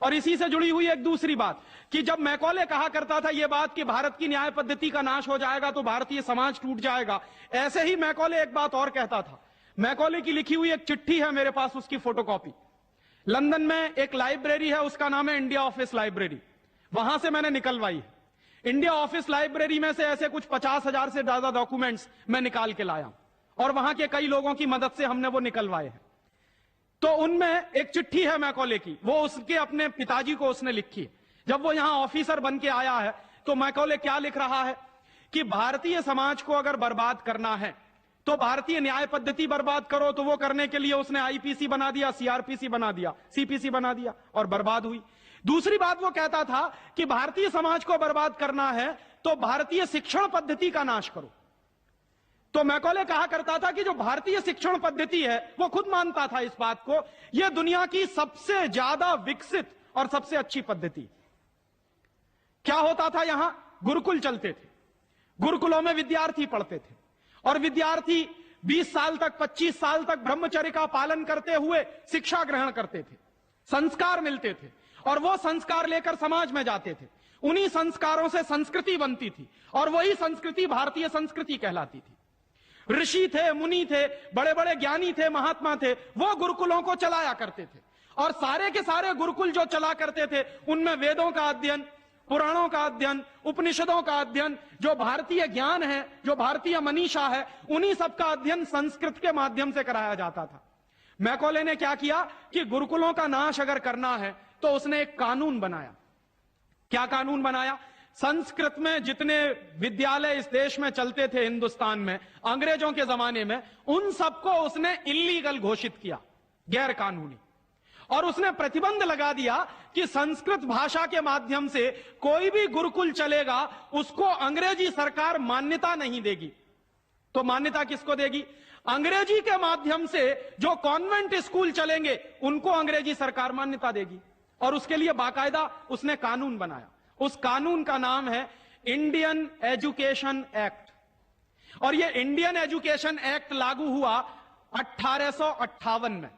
और इसी से जुड़ी हुई एक दूसरी बात कि जब मैकॉले कहा करता था ये बात कि भारत की न्याय पद्धति का नाश हो जाएगा तो भारतीय समाज टूट जाएगा, ऐसे ही मैकॉले एक बात और कहता था। मैकॉले की लिखी हुई एक चिट्ठी है मेरे पास, उसकी फोटोकॉपी। लंदन में एक लाइब्रेरी है, उसका नाम है इंडिया ऑफिस लाइब्रेरी, वहां से मैंने निकलवाई है। इंडिया ऑफिस लाइब्रेरी में से ऐसे कुछ 50,000 से ज्यादा डॉक्यूमेंट्स मैं निकाल के लाया और वहां के कई लोगों की मदद से हमने वो निकलवाए हैं। तो उनमें एक चिट्ठी है मैकॉले की, वो उसके अपने पिताजी को उसने लिखी है। जब वो यहां ऑफिसर बन के आया है तो मैकॉले क्या लिख रहा है कि भारतीय समाज को अगर बर्बाद करना है तो भारतीय न्याय पद्धति बर्बाद करो। तो वो करने के लिए उसने आईपीसी बना दिया, सीआरपीसी बना दिया, सीपीसी बना दिया और बर्बाद हुई। दूसरी बात वो कहता था कि भारतीय समाज को बर्बाद करना है तो भारतीय शिक्षण पद्धति का नाश करो। तो मैकॉले कहा करता था कि जो भारतीय शिक्षण पद्धति है, वो खुद मानता था इस बात को, यह दुनिया की सबसे ज्यादा विकसित और सबसे अच्छी पद्धति। क्या होता था यहां? गुरुकुल चलते थे, गुरुकुलों में विद्यार्थी पढ़ते थे और विद्यार्थी 20 साल तक 25 साल तक ब्रह्मचर्य का पालन करते हुए शिक्षा ग्रहण करते थे, संस्कार मिलते थे और वो संस्कार लेकर समाज में जाते थे। उन्हीं संस्कारों से संस्कृति बनती थी और वही संस्कृति भारतीय संस्कृति कहलाती थी। ऋषि थे, मुनि थे, बड़े बड़े ज्ञानी थे, महात्मा थे, वो गुरुकुलों को चलाया करते थे और सारे के सारे गुरुकुल जो चला करते थे उनमें वेदों का अध्ययन, पुराणों का अध्ययन, उपनिषदों का अध्ययन, जो भारतीय ज्ञान है, जो भारतीय मनीषा है, उन्हीं सबका अध्ययन संस्कृत के माध्यम से कराया जाता था। मैकॉले ने क्या किया कि गुरुकुलों का नाश अगर करना है तो उसने एक कानून बनाया। क्या कानून बनाया? संस्कृत में जितने विद्यालय इस देश में चलते थे, हिंदुस्तान में अंग्रेजों के जमाने में, उन सबको उसने इल्लीगल घोषित किया, गैर कानूनी। और उसने प्रतिबंध लगा दिया कि संस्कृत भाषा के माध्यम से कोई भी गुरुकुल चलेगा उसको अंग्रेजी सरकार मान्यता नहीं देगी। तो मान्यता किसको देगी? अंग्रेजी के माध्यम से जो कॉन्वेंट स्कूल चलेंगे उनको अंग्रेजी सरकार मान्यता देगी। और उसके लिए बाकायदा उसने कानून बनाया। उस कानून का नाम है इंडियन एजुकेशन एक्ट। और यह इंडियन एजुकेशन एक्ट लागू हुआ 1858 में,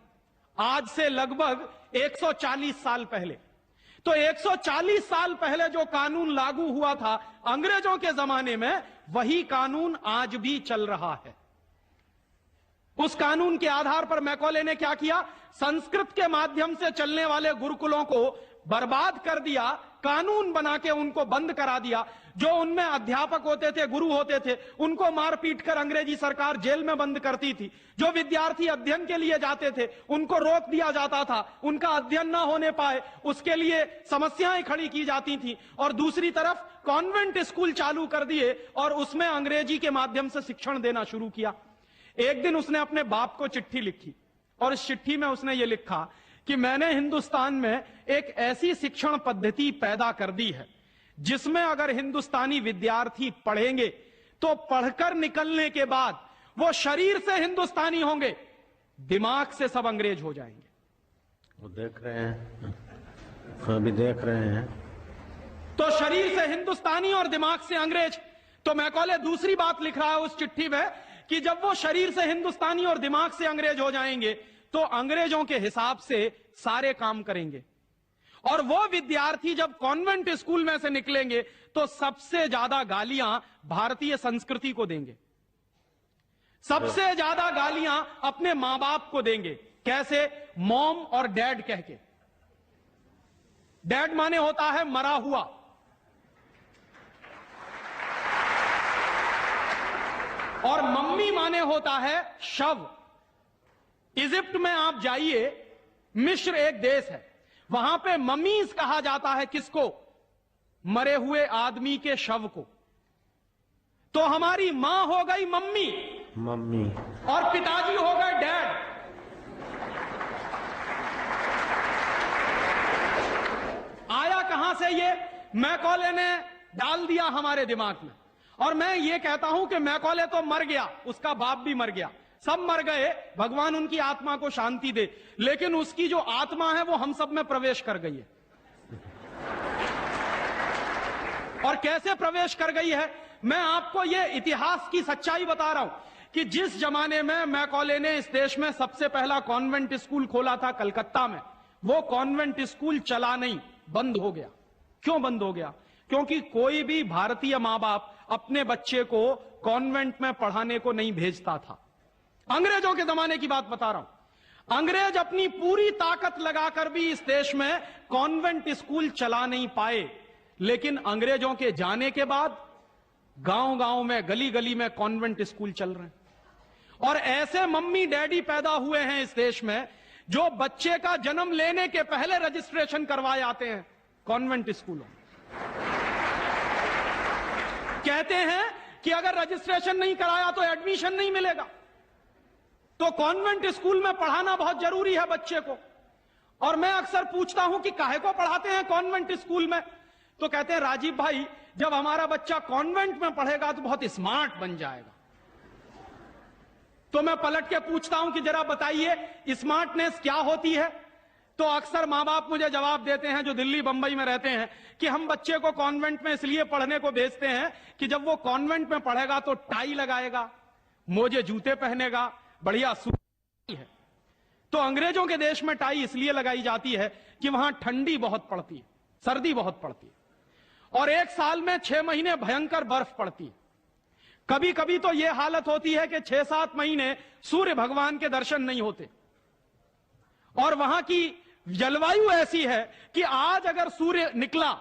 आज से लगभग 140 साल पहले। तो 140 साल पहले जो कानून लागू हुआ था अंग्रेजों के जमाने में, वही कानून आज भी चल रहा है। उस कानून के आधार पर मैकॉले ने क्या किया? संस्कृत के माध्यम से चलने वाले गुरुकुलों को बर्बाद कर दिया, कानून बना के उनको बंद करा दिया। जो उनमें अध्यापक होते थे, गुरु होते थे, उनको मार पीट कर अंग्रेजी सरकार जेल में बंद करती थी। जो विद्यार्थी अध्ययन के लिए जाते थे उनको रोक दिया जाता था, उनका अध्ययन ना होने पाए उसके लिए समस्याएं खड़ी की जाती थी। और दूसरी तरफ कॉन्वेंट स्कूल चालू कर दिए और उसमें अंग्रेजी के माध्यम से शिक्षण देना शुरू किया। एक दिन उसने अपने बाप को चिट्ठी लिखी और इस चिट्ठी में उसने ये लिखा कि मैंने हिंदुस्तान में एक ऐसी शिक्षण पद्धति पैदा कर दी है जिसमें अगर हिंदुस्तानी विद्यार्थी पढ़ेंगे तो पढ़कर निकलने के बाद वो शरीर से हिंदुस्तानी होंगे, दिमाग से सब अंग्रेज हो जाएंगे। वो देख रहे हैं, अभी देख रहे हैं। तो शरीर से हिंदुस्तानी और दिमाग से अंग्रेज। तो मैकॉले दूसरी बात लिख रहा है उस चिट्ठी में कि जब वो शरीर से हिंदुस्तानी और दिमाग से अंग्रेज हो जाएंगे तो अंग्रेजों के हिसाब से सारे काम करेंगे। और वो विद्यार्थी जब कॉन्वेंट स्कूल में से निकलेंगे तो सबसे ज्यादा गालियां भारतीय संस्कृति को देंगे, सबसे ज्यादा गालियां अपने मां बाप को देंगे। कैसे? मॉम और डैड कह के। डैड माने होता है मरा हुआ, और मम्मी माने होता है शव। इजिप्ट में आप जाइए, मिस्र एक देश है, वहां पे मम्मीज कहा जाता है किसको? मरे हुए आदमी के शव को। तो हमारी मां हो गई मम्मी, मम्मी, और पिताजी हो गए डैड। आया कहां से ये? मैकॉले ने डाल दिया हमारे दिमाग में। और मैं ये कहता हूं कि मैकॉले तो मर गया, उसका बाप भी मर गया, सब मर गए, भगवान उनकी आत्मा को शांति दे, लेकिन उसकी जो आत्मा है वो हम सब में प्रवेश कर गई है। और कैसे प्रवेश कर गई है? मैं आपको ये इतिहास की सच्चाई बता रहा हूं कि जिस जमाने में मैकॉले ने इस देश में सबसे पहला कॉन्वेंट स्कूल खोला था कलकत्ता में, वो कॉन्वेंट स्कूल चला नहीं, बंद हो गया। क्यों बंद हो गया? क्योंकि कोई भी भारतीय मां बाप अपने बच्चे को कॉन्वेंट में पढ़ाने को नहीं भेजता था। अंग्रेजों के जमाने की बात बता रहा हूं। अंग्रेज अपनी पूरी ताकत लगाकर भी इस देश में कॉन्वेंट स्कूल चला नहीं पाए, लेकिन अंग्रेजों के जाने के बाद गांव गांव में, गली गली में कॉन्वेंट स्कूल चल रहे हैं। और ऐसे मम्मी डैडी पैदा हुए हैं इस देश में जो बच्चे का जन्म लेने के पहले रजिस्ट्रेशन करवाए आते हैं कॉन्वेंट स्कूलों में। कहते हैं कि अगर रजिस्ट्रेशन नहीं कराया तो एडमिशन नहीं मिलेगा। तो कॉन्वेंट स्कूल में पढ़ाना बहुत जरूरी है बच्चे को। और मैं अक्सर पूछता हूं कि काहे को पढ़ाते हैं कॉन्वेंट स्कूल में? तो कहते हैं राजीव भाई, जब हमारा बच्चा कॉन्वेंट में पढ़ेगा तो बहुत स्मार्ट बन जाएगा। तो मैं पलट के पूछता हूं कि जरा बताइए स्मार्टनेस क्या होती है? तो अक्सर मां बाप मुझे जवाब देते हैं जो दिल्ली बंबई में रहते हैं कि हम बच्चे को कॉन्वेंट में इसलिए पढ़ने को भेजते हैं कि जब वो कॉन्वेंट में पढ़ेगा तो टाई लगाएगा, मोजे जूते पहनेगा, बढ़िया सूट है। तो अंग्रेजों के देश में टाई इसलिए लगाई जाती है कि वहां ठंडी बहुत पड़ती है, सर्दी बहुत पड़ती है, और एक साल में 6 महीने भयंकर बर्फ पड़ती है। कभी कभी तो यह हालत होती है कि 6-7 महीने सूर्य भगवान के दर्शन नहीं होते। और वहां की जलवायु ऐसी है कि आज अगर सूर्य निकला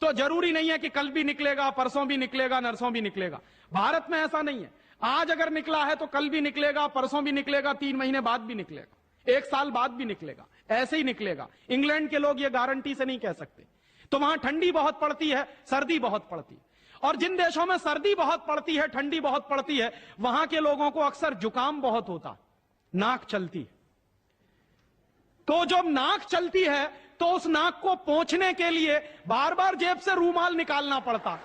तो जरूरी नहीं है कि कल भी निकलेगा, परसों भी निकलेगा, नरसों भी निकलेगा। भारत में ऐसा नहीं है। आज अगर निकला है तो कल भी निकलेगा, परसों भी निकलेगा, 3 महीने बाद भी निकलेगा, 1 साल बाद भी निकलेगा, ऐसे ही निकलेगा। इंग्लैंड के लोग ये गारंटी से नहीं कह सकते। तो वहां ठंडी बहुत पड़ती है, सर्दी बहुत पड़ती है। और जिन देशों में सर्दी बहुत पड़ती है, ठंडी बहुत पड़ती है, वहां के लोगों को अक्सर जुकाम बहुत होता है, नाक चलती है। तो जब नाक चलती है तो उस नाक को पोंछने के लिए बार बार जेब से रूमाल निकालना पड़ता।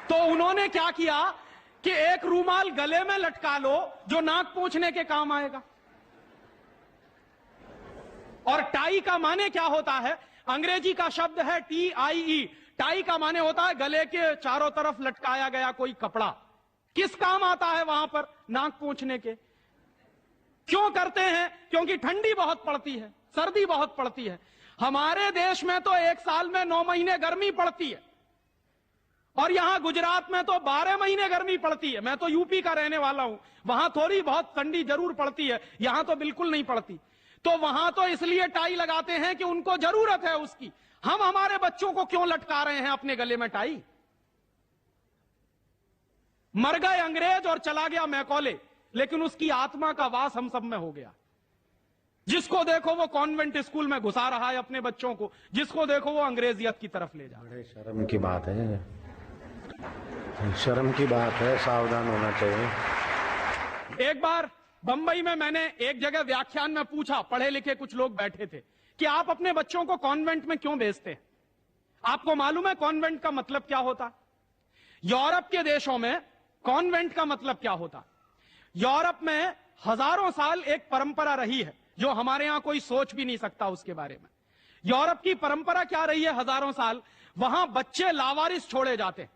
तो उन्होंने क्या किया कि एक रूमाल गले में लटका लो जो नाक पोंछने के काम आएगा। और टाई का माने क्या होता है? अंग्रेजी का शब्द है TIE। टाई का माने होता है गले के चारों तरफ लटकाया गया कोई कपड़ा। किस काम आता है वहां पर? नाक पोंछने के। क्यों करते हैं? क्योंकि ठंडी बहुत पड़ती है, सर्दी बहुत पड़ती है। हमारे देश में तो 1 साल में 9 महीने गर्मी पड़ती है, और यहां गुजरात में तो 12 महीने गर्मी पड़ती है। मैं तो यूपी का रहने वाला हूं, वहां थोड़ी बहुत ठंडी जरूर पड़ती है, यहां तो बिल्कुल नहीं पड़ती। तो वहां तो इसलिए टाई लगाते हैं कि उनको जरूरत है उसकी। हम हमारे बच्चों को क्यों लटका रहे हैं अपने गले में टाई? मर गए अंग्रेज और चला गया मैकॉले, लेकिन उसकी आत्मा का वास हम सब में हो गया। जिसको देखो वो कॉन्वेंट स्कूल में घुसा रहा है अपने बच्चों को, जिसको देखो वो अंग्रेजियत की तरफ ले जा रहा है। बड़े शर्म की बात है, शर्म की बात है, सावधान होना चाहिए। एक बार बंबई में मैंने एक जगह व्याख्यान में पूछा, पढ़े लिखे कुछ लोग बैठे थे, कि आप अपने बच्चों को कॉन्वेंट में क्यों भेजते हैं? आपको मालूम है कॉन्वेंट का मतलब क्या होता? यूरोप के देशों में कॉन्वेंट का मतलब क्या होता? यूरोप में हजारों साल एक परंपरा रही है जो हमारे यहां कोई सोच भी नहीं सकता उसके बारे में। यूरोप की परंपरा क्या रही है हजारों साल? वहां बच्चे लावारिस छोड़े जाते हैं।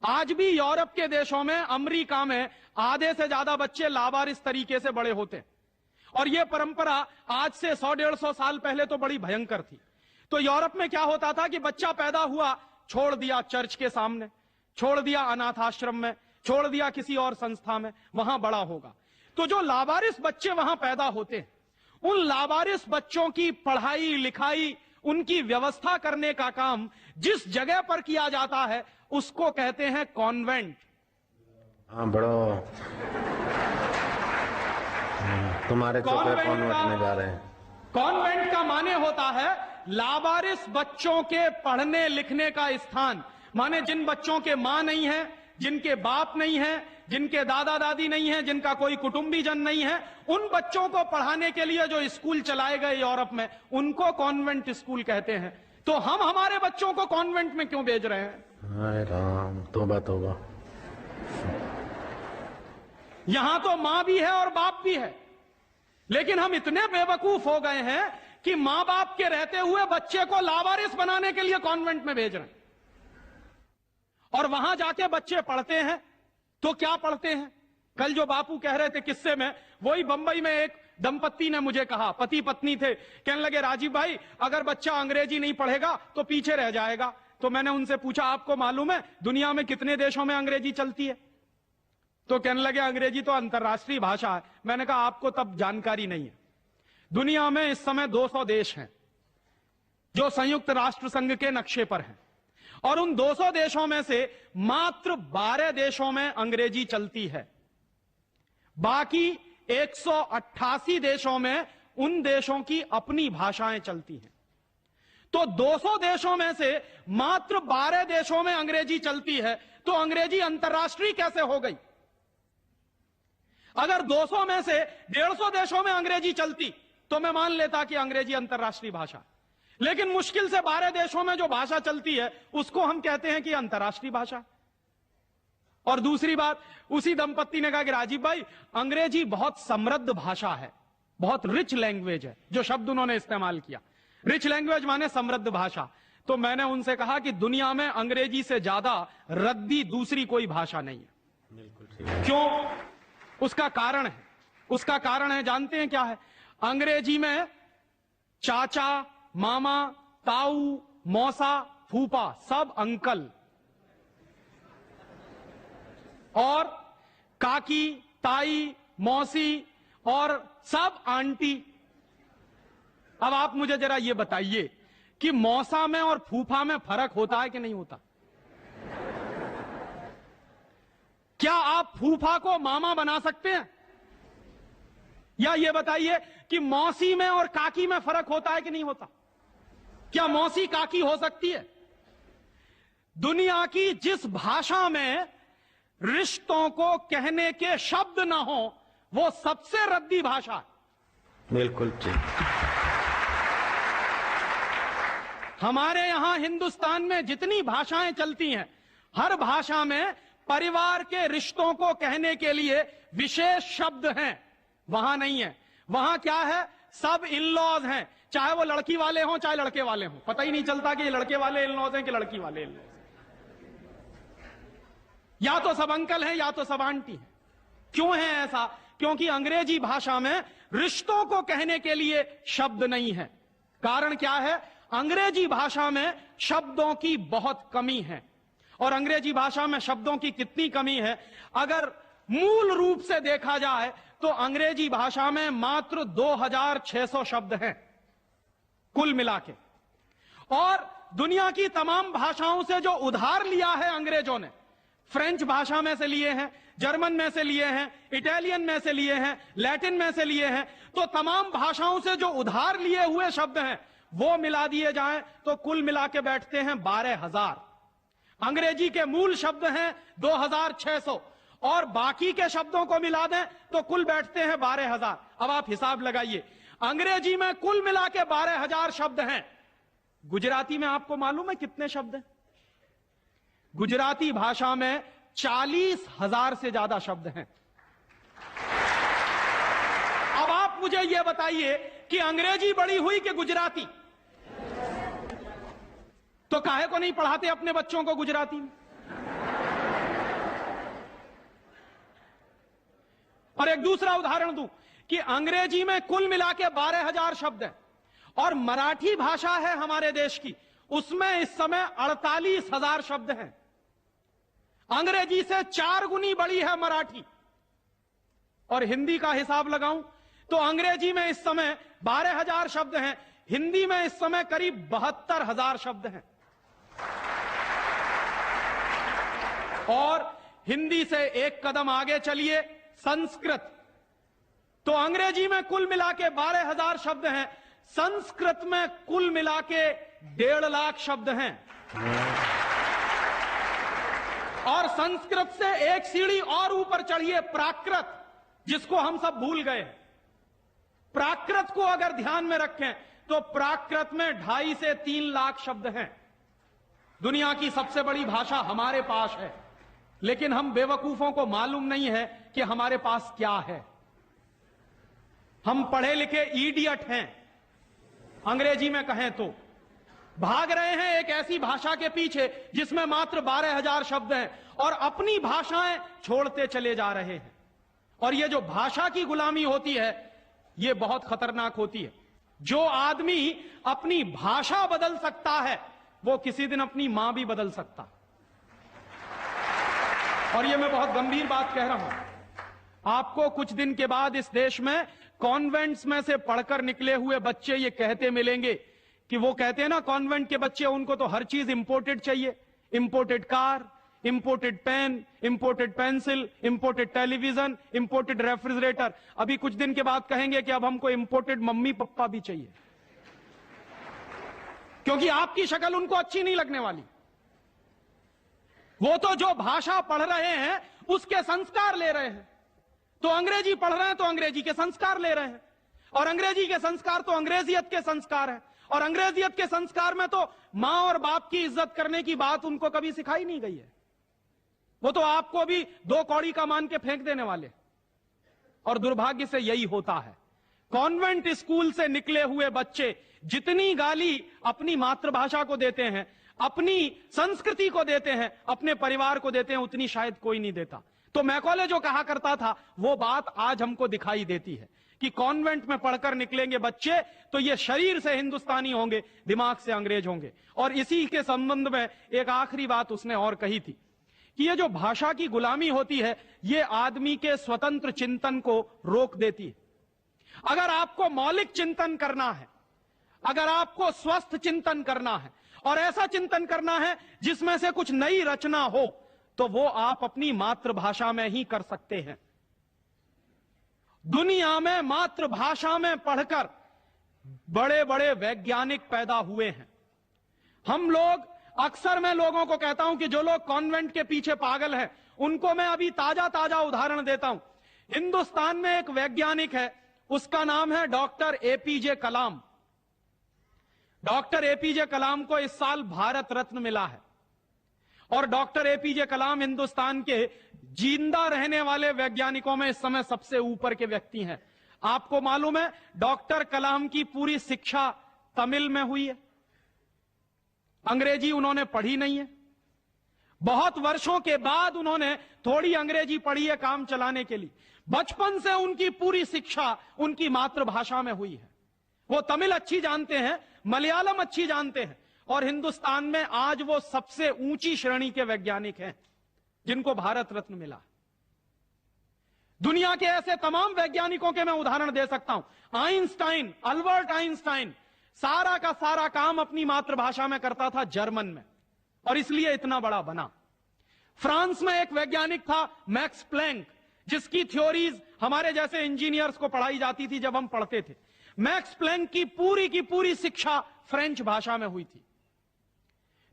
आज भी यूरोप के देशों में, अमेरिका में आधे से ज्यादा बच्चे लावारिस तरीके से बड़े होते हैं। और यह परंपरा आज से 100-150 साल पहले तो बड़ी भयंकर थी। तो यूरोप में क्या होता था कि बच्चा पैदा हुआ, छोड़ दिया चर्च के सामने, छोड़ दिया अनाथ आश्रम में, छोड़ दिया किसी और संस्था में, वहां बड़ा होगा। तो जो लावारिस बच्चे वहां पैदा होते हैं, उन लावारिस बच्चों की पढ़ाई लिखाई, उनकी व्यवस्था करने का काम जिस जगह पर किया जाता है उसको कहते हैं कॉन्वेंट। हाँ बड़ो, तुम्हारे छोटे कॉन्वेंट में जा रहे हैं। कॉन्वेंट का माने होता है लावारिस बच्चों के पढ़ने लिखने का स्थान। माने जिन बच्चों के मां नहीं है, जिनके बाप नहीं है, जिनके दादा दादी नहीं है, जिनका कोई कुटुंबीजन नहीं है, उन बच्चों को पढ़ाने के लिए जो स्कूल चलाए गए यूरोप में, उनको कॉन्वेंट स्कूल कहते हैं। तो हम हमारे बच्चों को कॉन्वेंट में क्यों भेज रहे हैं? हाय राम, तौबा तौबा। यहां तो मां भी है और बाप भी है, लेकिन हम इतने बेवकूफ हो गए हैं कि मां बाप के रहते हुए बच्चे को लावारिस बनाने के लिए कॉन्वेंट में भेज रहे हैं। और वहां जाके बच्चे पढ़ते हैं तो क्या पढ़ते हैं? कल जो बापू कह रहे थे किस्से में, वही बंबई में एक दंपत्ति ने मुझे कहा, पति पत्नी थे, कहने लगे राजीव भाई अगर बच्चा अंग्रेजी नहीं पढ़ेगा तो पीछे रह जाएगा। तो मैंने उनसे पूछा आपको मालूम है दुनिया में कितने देशों में अंग्रेजी चलती है? तो कहने लगे अंग्रेजी तो अंतर्राष्ट्रीय भाषा है। मैंने कहा आपको तब जानकारी नहीं है। दुनिया में इस समय 200 देश हैं जो संयुक्त राष्ट्र संघ के नक्शे पर हैं, और उन 200 देशों में से मात्र 12 देशों में अंग्रेजी चलती है। बाकी 188 देशों में उन देशों की अपनी भाषाएं चलती हैं। तो 200 देशों में से मात्र 12 देशों में अंग्रेजी चलती है, तो अंग्रेजी अंतर्राष्ट्रीय कैसे हो गई? अगर 200 में से 150 देशों में अंग्रेजी चलती तो मैं मान लेता कि अंग्रेजी अंतर्राष्ट्रीय भाषा, लेकिन मुश्किल से 12 देशों में जो भाषा चलती है उसको हम कहते हैं कि अंतर्राष्ट्रीय भाषा। और दूसरी बात, उसी दंपत्ति ने कहा कि राजीव भाई अंग्रेजी बहुत समृद्ध भाषा है, बहुत रिच लैंग्वेज है। जो शब्द उन्होंने इस्तेमाल किया, रिच लैंग्वेज माने समृद्ध भाषा। तो मैंने उनसे कहा कि दुनिया में अंग्रेजी से ज्यादा रद्दी दूसरी कोई भाषा नहीं है। बिल्कुल ठीक। क्यों? उसका कारण है, उसका कारण है जानते हैं क्या है? अंग्रेजी में चाचा, मामा, ताऊ, मौसा, फूफा सब अंकल, और काकी, ताई, मौसी और सब आंटी। अब आप मुझे जरा यह बताइए कि मौसा में और फूफा में फर्क होता है कि नहीं होता? क्या आप फूफा को मामा बना सकते हैं? या यह बताइए कि मौसी में और काकी में फर्क होता है कि नहीं होता? क्या मौसी काकी हो सकती है? दुनिया की जिस भाषा में रिश्तों को कहने के शब्द ना हो वो सबसे रद्दी भाषा है। बिल्कुल ठीक। हमारे यहां हिंदुस्तान में जितनी भाषाएं चलती हैं, हर भाषा में परिवार के रिश्तों को कहने के लिए विशेष शब्द हैं। वहां नहीं है। वहां क्या है? सब इन लॉज हैं, चाहे वो लड़की वाले हों चाहे लड़के वाले हों। पता ही नहीं चलता कि ये लड़के वाले इन लॉज हैं कि लड़की वाले इन लॉज। या तो सब अंकल हैं या तो सब आंटी हैं। क्यों है ऐसा? क्योंकि अंग्रेजी भाषा में रिश्तों को कहने के लिए शब्द नहीं है। कारण क्या है? अंग्रेजी भाषा में शब्दों की बहुत कमी है। और अंग्रेजी भाषा में शब्दों की कितनी कमी है? अगर मूल रूप से देखा जाए तो अंग्रेजी भाषा में मात्र 2600 शब्द हैं कुल मिला के। और दुनिया की तमाम भाषाओं से जो उधार लिया है अंग्रेजों ने, फ्रेंच भाषा में से लिए हैं, जर्मन में से लिए हैं, इटालियन में से लिए हैं, लैटिन में से लिए हैं, तो तमाम भाषाओं से जो उधार लिए हुए शब्द हैं वो मिला दिए जाएं तो कुल मिला के बैठते हैं 12,000। अंग्रेजी के मूल शब्द हैं 2600 और बाकी के शब्दों को मिला दें तो कुल बैठते हैं 12,000। अब आप हिसाब लगाइए, अंग्रेजी में कुल मिला के 12,000 शब्द हैं। गुजराती में आपको मालूम है कितने शब्द हैं? गुजराती भाषा में 40,000 से ज्यादा शब्द हैं। अब आप मुझे यह बताइए कि अंग्रेजी बड़ी हुई कि गुजराती? तो काहे को नहीं पढ़ाते अपने बच्चों को गुजराती में? और एक दूसरा उदाहरण दूं कि अंग्रेजी में कुल मिला के 12,000 शब्द हैं और मराठी भाषा है हमारे देश की, उसमें इस समय 48,000 शब्द हैं। अंग्रेजी से 4 गुनी बड़ी है मराठी। और हिंदी का हिसाब लगाऊं तो अंग्रेजी में इस समय 12,000 शब्द हैं, हिंदी में इस समय करीब 72,000 शब्द हैं। और हिंदी से एक कदम आगे चलिए, संस्कृत। तो अंग्रेजी में कुल मिला के 12,000 शब्द हैं, संस्कृत में कुल मिला के 1.5 लाख शब्द हैं। और संस्कृत से एक सीढ़ी और ऊपर चढ़िए, प्राकृत, जिसको हम सब भूल गए। प्राकृत को अगर ध्यान में रखें तो प्राकृत में 2.5 से 3 लाख शब्द हैं। दुनिया की सबसे बड़ी भाषा हमारे पास है, लेकिन हम बेवकूफों को मालूम नहीं है कि हमारे पास क्या है। हम पढ़े लिखे इडियट हैं, अंग्रेजी में कहें तो भाग रहे हैं एक ऐसी भाषा के पीछे जिसमें मात्र 12,000 शब्द हैं और अपनी भाषाएं छोड़ते चले जा रहे हैं। और ये जो भाषा की गुलामी होती है, ये बहुत खतरनाक होती है। जो आदमी अपनी भाषा बदल सकता है वो किसी दिन अपनी मां भी बदल सकता है। और ये मैं बहुत गंभीर बात कह रहा हूं। आपको कुछ दिन के बाद इस देश में कॉन्वेंट्स में से पढ़कर निकले हुए बच्चे ये कहते मिलेंगे कि वो कहते हैं ना, कॉन्वेंट के बच्चे, उनको तो हर चीज इंपोर्टेड चाहिए। Imported car, imported pen, imported pencil, imported television, imported refrigerator. अभी कुछ दिन के बाद कहेंगे कि अब हमको इंपोर्टेड मम्मी पापा भी चाहिए, क्योंकि आपकी शक्ल उनको अच्छी नहीं लगने वाली। वो तो जो भाषा पढ़ रहे हैं उसके संस्कार ले रहे हैं। तो अंग्रेजी पढ़ रहे हैं तो अंग्रेजी के संस्कार ले रहे हैं, और अंग्रेजी के संस्कार तो अंग्रेजियत के संस्कार हैं, और अंग्रेजियत के संस्कार में तो मां और बाप की इज्जत करने की बात उनको कभी सिखाई नहीं गई है। वो तो आपको भी 2 कौड़ी का मान के फेंक देने वाले। और दुर्भाग्य से यही होता है। कॉन्वेंट स्कूल से निकले हुए बच्चे जितनी गाली अपनी मातृभाषा को देते हैं, अपनी संस्कृति को देते हैं, अपने परिवार को देते हैं, उतनी शायद कोई नहीं देता। तो मैकॉले जो कहा करता था वो बात आज हमको दिखाई देती है कि कॉन्वेंट में पढ़कर निकलेंगे बच्चे तो ये शरीर से हिंदुस्तानी होंगे, दिमाग से अंग्रेज होंगे। और इसी के संबंध में एक आखिरी बात उसने और कही थी कि ये जो भाषा की गुलामी होती है ये आदमी के स्वतंत्र चिंतन को रोक देती है। अगर आपको मौलिक चिंतन करना है, अगर आपको स्वस्थ चिंतन करना है और ऐसा चिंतन करना है जिसमें से कुछ नई रचना हो, तो वो आप अपनी मातृभाषा में ही कर सकते हैं। दुनिया में मातृभाषा में पढ़कर बड़े बड़े वैज्ञानिक पैदा हुए हैं। हम लोग, अक्सर मैं लोगों को कहता हूं कि जो लोग कॉन्वेंट के पीछे पागल हैं उनको मैं अभी ताजा ताजा उदाहरण देता हूं। हिंदुस्तान में एक वैज्ञानिक है, उसका नाम है डॉक्टर एपीजे कलाम। डॉक्टर एपीजे कलाम को इस साल भारत रत्न मिला है, और डॉक्टर एपीजे कलाम हिंदुस्तान के जिंदा रहने वाले वैज्ञानिकों में इस समय सबसे ऊपर के व्यक्ति हैं। आपको मालूम है डॉक्टर कलाम की पूरी शिक्षा तमिल में हुई है, अंग्रेजी उन्होंने पढ़ी नहीं है। बहुत वर्षों के बाद उन्होंने थोड़ी अंग्रेजी पढ़ी है काम चलाने के लिए। बचपन से उनकी पूरी शिक्षा उनकी मातृभाषा में हुई है। वो तमिल अच्छी जानते हैं, मलयालम अच्छी जानते हैं, और हिंदुस्तान में आज वो सबसे ऊंची श्रेणी के वैज्ञानिक हैं जिनको भारत रत्न मिला। दुनिया के ऐसे तमाम वैज्ञानिकों के मैं उदाहरण दे सकता हूं। आइंस्टाइन, अल्बर्ट आइंस्टाइन सारा का सारा काम अपनी मातृभाषा में करता था, जर्मन में, और इसलिए इतना बड़ा बना। फ्रांस में एक वैज्ञानिक था मैक्स प्लैंक, जिसकी थ्योरीज हमारे जैसे इंजीनियर्स को पढ़ाई जाती थी जब हम पढ़ते थे। मैक्स प्लैंक की पूरी शिक्षा फ्रेंच भाषा में हुई थी।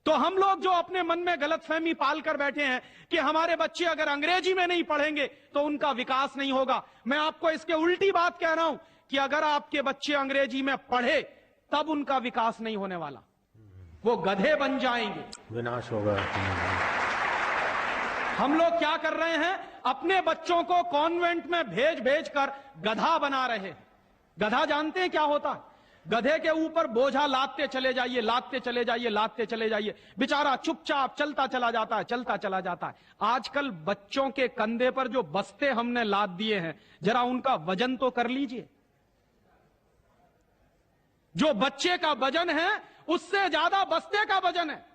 तो हम लोग जो अपने मन में गलतफहमी पालकर बैठे हैं कि हमारे बच्चे अगर अंग्रेजी में नहीं पढ़ेंगे तो उनका विकास नहीं होगा, मैं आपको इसके उल्टी बात कह रहा हूं कि अगर आपके बच्चे अंग्रेजी में पढ़े तब उनका विकास नहीं होने वाला, वो गधे बन जाएंगे, विनाश होगा। हम लोग क्या कर रहे हैं, अपने बच्चों को कॉन्वेंट में भेज कर गधा बना रहे हैं। गधा जानते हैं क्या होता है? गधे के ऊपर बोझा लादते चले जाइए, लादते चले जाइए, लादते चले जाइए, बेचारा चुपचाप चलता चला जाता है, चलता चला जाता है। आजकल बच्चों के कंधे पर जो बस्ते हमने लाद दिए हैं, जरा उनका वजन तो कर लीजिए। जो बच्चे का वजन है उससे ज्यादा बस्ते का वजन है।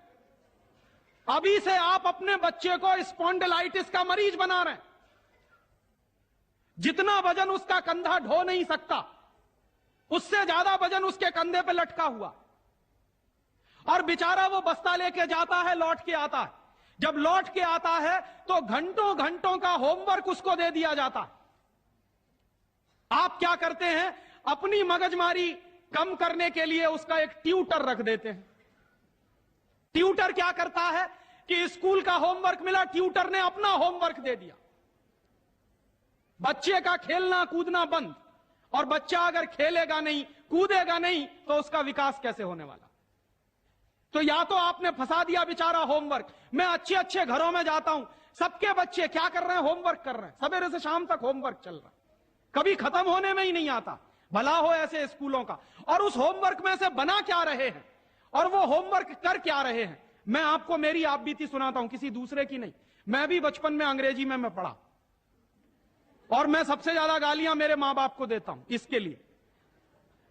अभी से आप अपने बच्चे को स्पॉन्डिलाइटिस का मरीज बना रहे हैं। जितना वजन उसका कंधा ढो नहीं सकता, उससे ज्यादा वजन उसके कंधे पे लटका हुआ, और बेचारा वो बस्ता लेके जाता है, लौट के आता है। जब लौट के आता है तो घंटों घंटों का होमवर्क उसको दे दिया जाता है। आप क्या करते हैं, अपनी मगजमारी कम करने के लिए उसका एक ट्यूटर रख देते हैं। ट्यूटर क्या करता है कि स्कूल का होमवर्क मिला, ट्यूटर ने अपना होमवर्क दे दिया। बच्चे का खेलना कूदना बंद, और बच्चा अगर खेलेगा नहीं, कूदेगा नहीं, तो उसका विकास कैसे होने वाला? तो या तो आपने फंसा दिया बेचारा होमवर्क। मैं अच्छे अच्छे घरों में जाता हूं, सबके बच्चे क्या कर रहे हैं, होमवर्क कर रहे हैं, सवेरे से शाम तक होमवर्क चल रहा है, कभी खत्म होने में ही नहीं आता। भला हो ऐसे स्कूलों का। और उस होमवर्क में से बना क्या रहे हैं और वो होमवर्क कर क्या रहे हैं? मैं आपको मेरी आप बीती सुनाता हूं, किसी दूसरे की नहीं। मैं भी बचपन में अंग्रेजी में मैं पढ़ा, और मैं सबसे ज्यादा गालियां मेरे मां बाप को देता हूं इसके लिए।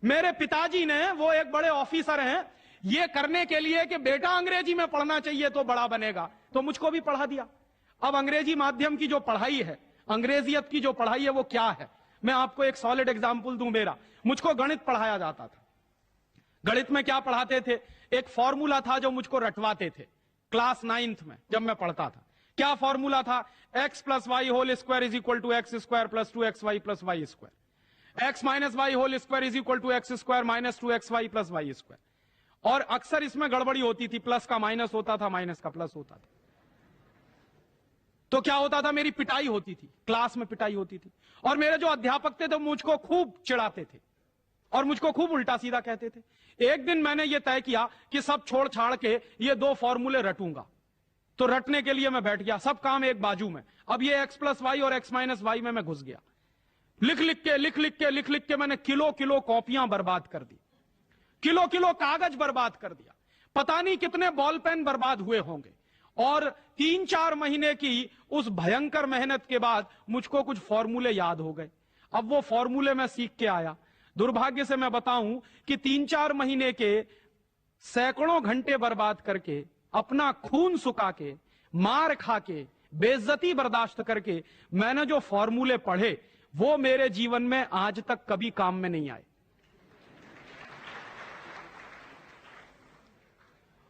मेरे पिताजी ने, वो एक बड़े ऑफिसर हैं, ये करने के लिए कि बेटा अंग्रेजी में पढ़ना चाहिए तो बड़ा बनेगा, तो मुझको भी पढ़ा दिया। अब अंग्रेजी माध्यम की जो पढ़ाई है, अंग्रेजियत की जो पढ़ाई है, वो क्या है, मैं आपको एक सॉलिड एग्जाम्पल दूं। मेरा, मुझको गणित पढ़ाया जाता था। गणित में क्या पढ़ाते थे, एक फॉर्मूला था जो मुझको रटवाते थे क्लास 9th में जब मैं पढ़ता था। क्या फॉर्मूला था, x plus y whole square is equal to x square plus 2xy plus y square, x minus y whole square is equal to x square minus 2xy plus y square. और अक्सर इसमें गड़बड़ी होती थी, plus का minus होता था, minus का प्लस होता था। तो क्या होता था, मेरी पिटाई होती थी, क्लास में पिटाई होती थी। और मेरे जो अध्यापक थे तो मुझको खूब चिढ़ाते थे और मुझको खूब उल्टा सीधा कहते थे। एक दिन मैंने ये तय किया कि सब छोड़ छाड़ के ये 2 फॉर्मूले रटूंगा। तो रटने के लिए मैं बैठ गया, सब काम एक बाजू में। अब ये x प्लस वाई और x माइनस वाई में मैं घुस गया। लिख लिख के मैंने किलो किलो कॉपियां बर्बाद कर दी, किलो किलो कागज बर्बाद कर दिया, पता नहीं कितने बॉल पेन बर्बाद हुए होंगे। और 3-4 महीने की उस भयंकर मेहनत के बाद मुझको कुछ फॉर्मूले याद हो गए। अब वो फॉर्मूले मैं सीख के आया। दुर्भाग्य से मैं बताऊं कि 3-4 महीने के सैकड़ों घंटे बर्बाद करके, अपना खून सुखा के, मार खा के, बेइज्जती बर्दाश्त करके मैंने जो फॉर्मूले पढ़े, वो मेरे जीवन में आज तक कभी काम में नहीं आए।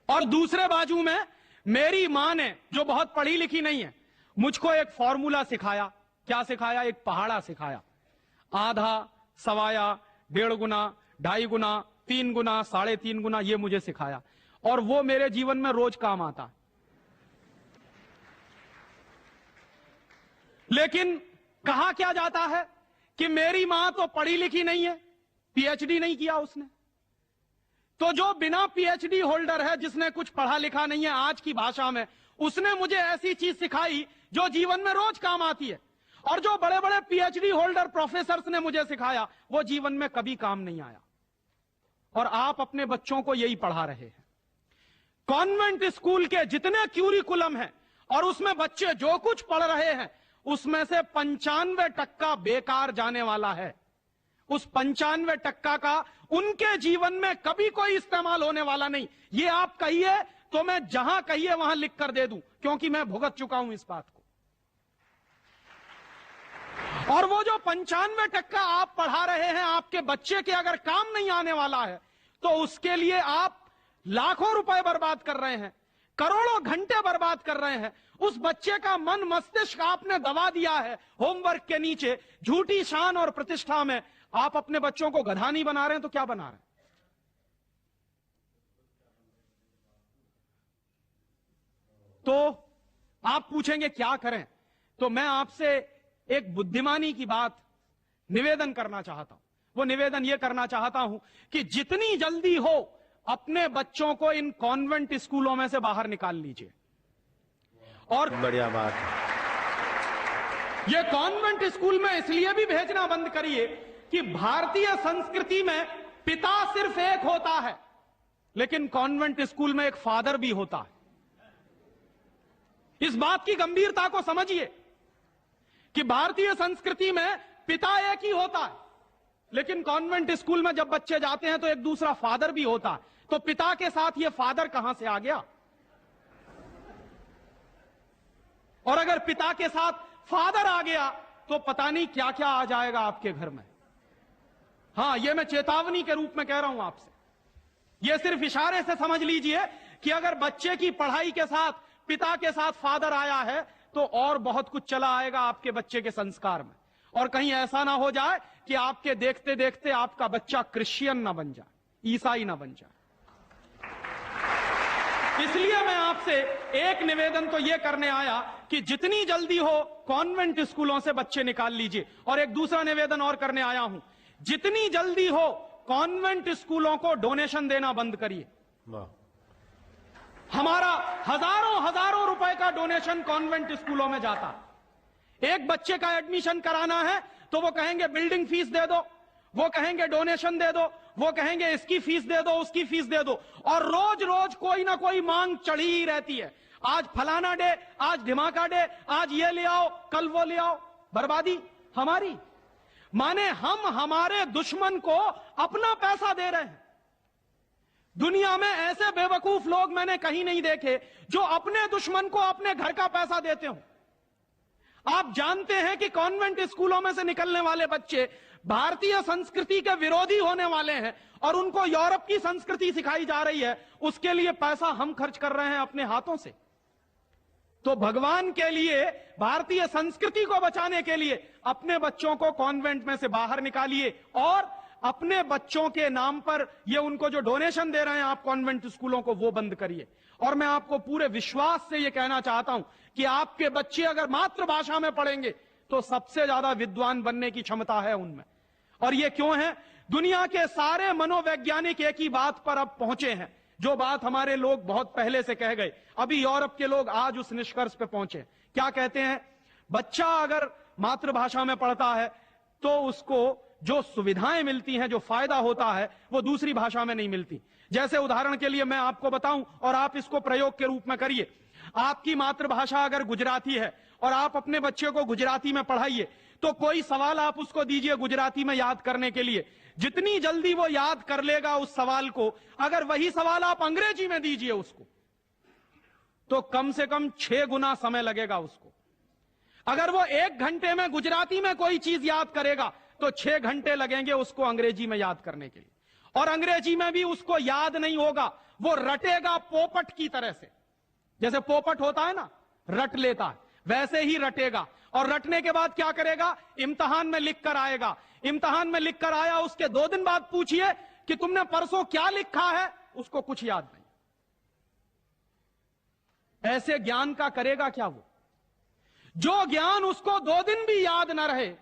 और दूसरे बाजू में मेरी मां ने, जो बहुत पढ़ी लिखी नहीं है, मुझको एक फॉर्मूला सिखाया। क्या सिखाया, एक पहाड़ा सिखाया। आधा, सवाया, 1.5 गुना, 2.5 गुना, 3 गुना, 3.5 गुना, ये मुझे सिखाया। और वो मेरे जीवन में रोज काम आता। लेकिन कहा क्या जाता है कि मेरी मां तो पढ़ी लिखी नहीं है, पीएचडी नहीं किया उसने। तो जो बिना पीएचडी होल्डर है, जिसने कुछ पढ़ा लिखा नहीं है, आज की भाषा में, उसने मुझे ऐसी चीज सिखाई जो जीवन में रोज काम आती है। और जो बड़े बड़े पीएचडी होल्डर प्रोफेसर्स ने मुझे सिखाया, वो जीवन में कभी काम नहीं आया। और आप अपने बच्चों को यही पढ़ा रहे हैं। कॉन्वेंट स्कूल के जितने क्यूरिकुलम हैं और उसमें बच्चे जो कुछ पढ़ रहे हैं, उसमें से 95% बेकार जाने वाला है। उस 95% का उनके जीवन में कभी कोई इस्तेमाल होने वाला नहीं। ये आप कहिए तो मैं जहां कहिए वहां लिख कर दे दूं, क्योंकि मैं भुगत चुका हूं इस बात को। और वो जो 95% आप पढ़ा रहे हैं, आपके बच्चे के अगर काम नहीं आने वाला है, तो उसके लिए आप लाखों रुपए बर्बाद कर रहे हैं, करोड़ों घंटे बर्बाद कर रहे हैं। उस बच्चे का मन मस्तिष्क आपने दबा दिया है होमवर्क के नीचे, झूठी शान और प्रतिष्ठा में। आप अपने बच्चों को गधा नहीं बना रहे हैं तो क्या बना रहे हैं? तो आप पूछेंगे क्या करें, तो मैं आपसे एक बुद्धिमानी की बात निवेदन करना चाहता हूं। वो निवेदन यह करना चाहता हूं कि जितनी जल्दी हो अपने बच्चों को इन कॉन्वेंट स्कूलों में से बाहर निकाल लीजिए। और बढ़िया बात है। ये कॉन्वेंट स्कूल में इसलिए भी भेजना बंद करिए कि भारतीय संस्कृति में पिता सिर्फ एक होता है, लेकिन कॉन्वेंट स्कूल में एक फादर भी होता है। इस बात की गंभीरता को समझिए कि भारतीय संस्कृति में पिता एक ही होता है, लेकिन कॉन्वेंट स्कूल में जब बच्चे जाते हैं तो एक दूसरा फादर भी होता है। तो पिता के साथ ये फादर कहां से आ गया? और अगर पिता के साथ फादर आ गया तो पता नहीं क्या क्या आ जाएगा आपके घर में। हां, यह मैं चेतावनी के रूप में कह रहा हूं आपसे। यह सिर्फ इशारे से समझ लीजिए कि अगर बच्चे की पढ़ाई के साथ पिता के साथ फादर आया है तो और बहुत कुछ चला आएगा आपके बच्चे के संस्कार में। और कहीं ऐसा ना हो जाए कि आपके देखते देखते आपका बच्चा क्रिश्चियन ना बन जाए, ईसाई ना बन जाए। इसलिए मैं आपसे एक निवेदन तो यह करने आया कि जितनी जल्दी हो कॉन्वेंट स्कूलों से बच्चे निकाल लीजिए। और एक दूसरा निवेदन और करने आया हूं, जितनी जल्दी हो कॉन्वेंट स्कूलों को डोनेशन देना बंद करिए। हमारा हजारों रुपए का डोनेशन कॉन्वेंट स्कूलों में जाता। एक बच्चे का एडमिशन कराना है तो वो कहेंगे बिल्डिंग फीस दे दो, वो कहेंगे डोनेशन दे दो, वो कहेंगे इसकी फीस दे दो, उसकी फीस दे दो। और रोज रोज कोई ना कोई मांग चढ़ी ही रहती है। आज फलाना डे, आज ढिमाका डे, आज ये ले आओ, कल वो ले आओ। बर्बादी। हमारी, माने हम हमारे दुश्मन को अपना पैसा दे रहे हैं। दुनिया में ऐसे बेवकूफ लोग मैंने कहीं नहीं देखे जो अपने दुश्मन को अपने घर का पैसा देते हो। आप जानते हैं कि कॉन्वेंट स्कूलों में से निकलने वाले बच्चे भारतीय संस्कृति के विरोधी होने वाले हैं और उनको यूरोप की संस्कृति सिखाई जा रही है, उसके लिए पैसा हम खर्च कर रहे हैं अपने हाथों से। तो भगवान के लिए, भारतीय संस्कृति को बचाने के लिए अपने बच्चों को कॉन्वेंट में से बाहर निकालिए और अपने बच्चों के नाम पर ये उनको जो डोनेशन दे रहे हैं आप कॉन्वेंट स्कूलों को, वो बंद करिए। और मैं आपको पूरे विश्वास से ये कहना चाहता हूं कि आपके बच्चे अगर मातृभाषा में पढ़ेंगे तो सबसे ज्यादा विद्वान बनने की क्षमता है उनमें। और ये क्यों है? दुनिया के सारे मनोवैज्ञानिक एक ही बात पर अब पहुंचे हैं, जो बात हमारे लोग बहुत पहले से कह गए। अभी यूरोप के लोग आज उस निष्कर्ष पे पहुंचे। क्या कहते हैं? बच्चा अगर मातृभाषा में पढ़ता है तो उसको जो सुविधाएं मिलती हैं, जो फायदा होता है, वो दूसरी भाषा में नहीं मिलती। जैसे उदाहरण के लिए मैं आपको बताऊं और आप इसको प्रयोग के रूप में करिए। आपकी मातृभाषा अगर गुजराती है और आप अपने बच्चे को गुजराती में पढ़ाइए तो कोई सवाल आप उसको दीजिए गुजराती में याद करने के लिए, जितनी जल्दी वो याद कर लेगा उस सवाल को, अगर वही सवाल आप अंग्रेजी में दीजिए उसको तो कम से कम 6 गुना समय लगेगा उसको। अगर वो 1 घंटे में गुजराती में कोई चीज याद करेगा तो 6 घंटे लगेंगे उसको अंग्रेजी में याद करने के लिए। और अंग्रेजी में भी उसको याद नहीं होगा, वो रटेगा पोपट की तरह से। जैसे पोपट होता है ना, रट लेता है, वैसे ही रटेगा। और रटने के बाद क्या करेगा? इम्तिहान में लिख कर आएगा। इम्तिहान में लिख कर आया, उसके 2 दिन बाद पूछिए कि तुमने परसों क्या लिखा है, उसको कुछ याद नहीं। ऐसे ज्ञान का करेगा क्या वो? जो ज्ञान उसको 2 दिन भी याद ना रहे,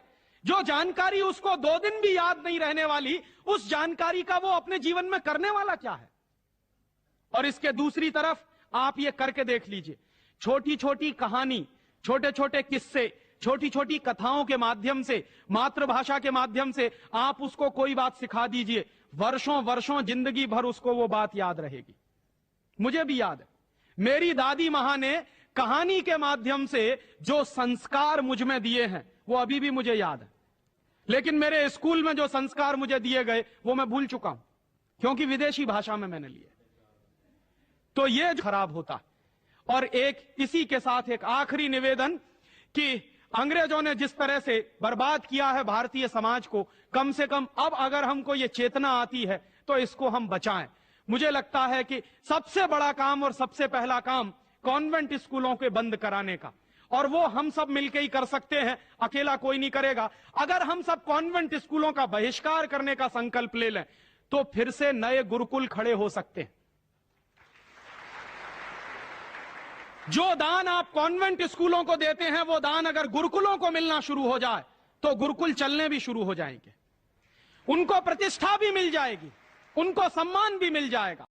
जो जानकारी उसको 2 दिन भी याद नहीं रहने वाली, उस जानकारी का वो अपने जीवन में करने वाला क्या है? और इसके दूसरी तरफ आप ये करके देख लीजिए। छोटी छोटी कहानी, छोटे छोटे किस्से, छोटी छोटी कथाओं के माध्यम से, मातृभाषा के माध्यम से आप उसको कोई बात सिखा दीजिए, वर्षों वर्षों जिंदगी भर उसको वो बात याद रहेगी। मुझे भी याद है, मेरी दादी मां ने कहानी के माध्यम से जो संस्कार मुझ में दिए हैं वो अभी भी मुझे याद है। लेकिन मेरे स्कूल में जो संस्कार मुझे दिए गए वो मैं भूल चुका हूं, क्योंकि विदेशी भाषा में मैंने लिए। तो ये खराब होता है। और एक इसी के साथ एक आखिरी निवेदन कि अंग्रेजों ने जिस तरह से बर्बाद किया है भारतीय समाज को, कम से कम अब अगर हमको ये चेतना आती है तो इसको हम बचाएं। मुझे लगता है कि सबसे बड़ा काम और सबसे पहला काम कॉन्वेंट स्कूलों के बंद कराने का, और वो हम सब मिलकर ही कर सकते हैं, अकेला कोई नहीं करेगा। अगर हम सब कॉन्वेंट स्कूलों का बहिष्कार करने का संकल्प ले लें तो फिर से नए गुरुकुल खड़े हो सकते हैं। जो दान आप कॉन्वेंट स्कूलों को देते हैं वो दान अगर गुरुकुलों को मिलना शुरू हो जाए तो गुरुकुल चलने भी शुरू हो जाएंगे, उनको प्रतिष्ठा भी मिल जाएगी, उनको सम्मान भी मिल जाएगा।